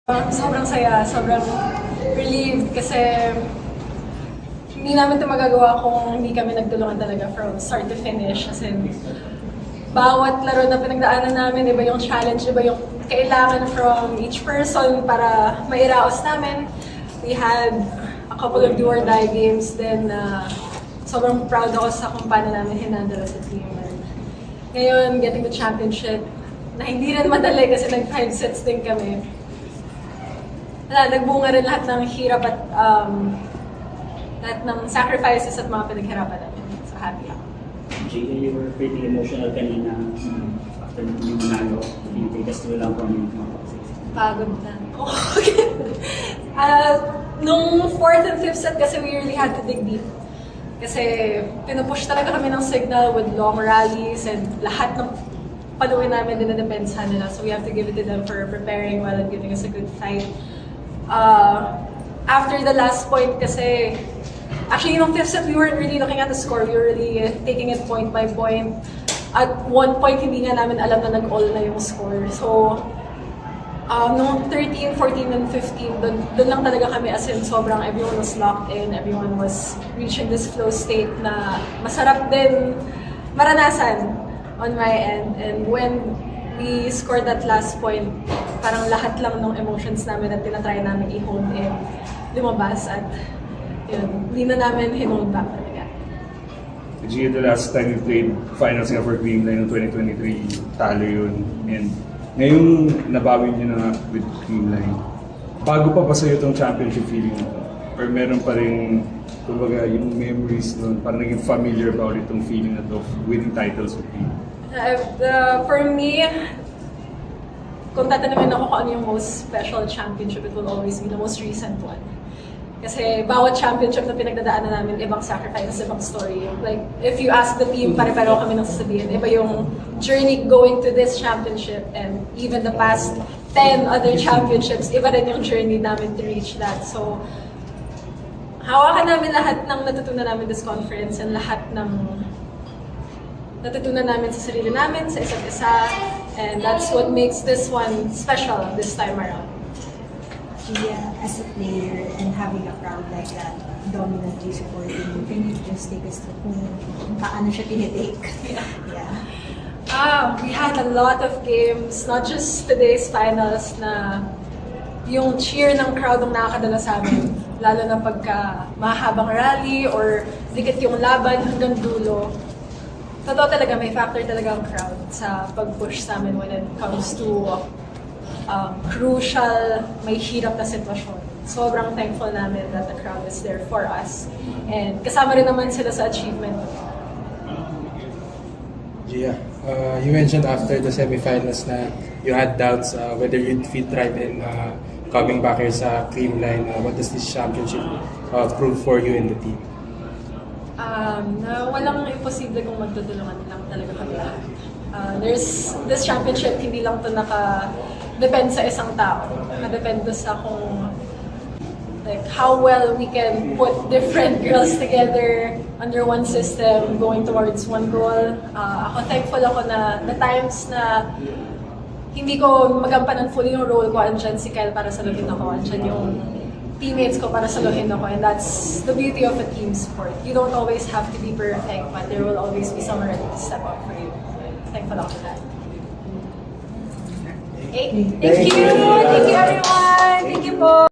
Sobrang saya, sobrang relieved kasi hindi namin ito magagawa kung hindi kami nagtulungan talaga from start to finish. As in, bawat laro na pinagdaanan namin, iba yung challenge, iba yung kailangan from each person para mairaos namin. We had a couple of do or die games then sobrang proud ako sa kung paano namin hinandle as a team. And ngayon, getting the championship, na hindi rin madali kasi nag-5 sets din kami. Nagbunga rin lahat ng hirap at lahat ng sacrifices at mga pinaghirapan namin. So happy ako. Gia, you were pretty emotional kanina after yung manalo. Can you take us through lang from yung mga Pagod na. Nung 4th and 5th set kasi we really had to dig deep. Kasi pinupush talaga kami ng signal with long rallies and lahat ng paluin namin dinadepensahan nila. So we have to give it to them for preparing well and giving us a good fight. After the last point kasi, actually yung 5th set we weren't really looking at the score, we were really taking it point by point. At one point hindi nga namin alam na nag-all na yung score. So, noong 13, 14, and 15, doon lang talaga kami as in sobrang everyone was locked in, everyone was reaching this flow state na masarap din maranasan on my end. And when we scored that last point, parang lahat lang ng emotions namin at tinatry namin i-hold in, lumabas at yun, hindi na namin hin-hold back talaga. Gia, the last time you played finals nga for Creamline noong 2023, talo yun. And ngayong nabawi niyo na with Creamline, bago pa sa'yo itong championship feeling ito? Or meron pa rin, kumbaga, yung memories nun, parang naging familiar ba ulit itong feeling na to of winning titles with Cream? For me, kung tatanungin ako kung ano yung most special championship, it will always be the most recent one. Kasi bawat championship na pinagdadaanan namin, ibang sacrifice, ibang story. Like, if you ask the team, pare-pareho kami nang sasabihin. Iba yung journey going to this championship and even the past 10 other championships, iba rin yung journey namin to reach that. So, hawakan namin lahat ng natutunan namin this conference and lahat ng natutunan namin sa sarili namin, sa isa't isa, and that's what makes this one special this time around. Gia, as a player and having a crowd like that, dominantly supporting you, can you just take us through kung paano siya tinitake? We had a lot of games, not just today's finals, na yung cheer ng crowd ang nakakadala sa amin, lalo na pagka mahabang rally or dikit yung laban hanggang dulo. Totoo talaga, may factor talaga ang crowd sa pag-push sa amin when it comes to crucial, may hirap na sitwasyon. Sobrang thankful namin that the crowd is there for us. And kasama rin naman sila sa achievement. Gia, you mentioned after the semifinals na you had doubts whether you'd fit right in coming back here sa Creamline. What does this championship prove for you and the team? Na walang imposible kung magtutulungan lang talaga kami lahat. This championship, hindi lang ito depend sa isang tao. Nakadepende sa kung like how well we can put different girls together under one system going towards one goal. Ako thankful ako na the times na hindi ko magampanan fully yung role ko, andyan si Kyle para saluhin ako, andyan yung teammates ko para saluhin ako, and that's the beauty of a team sport. You don't always have to be perfect, but there will always be someone ready to step up for you. Thankful ako for that. Hey, thank you everyone!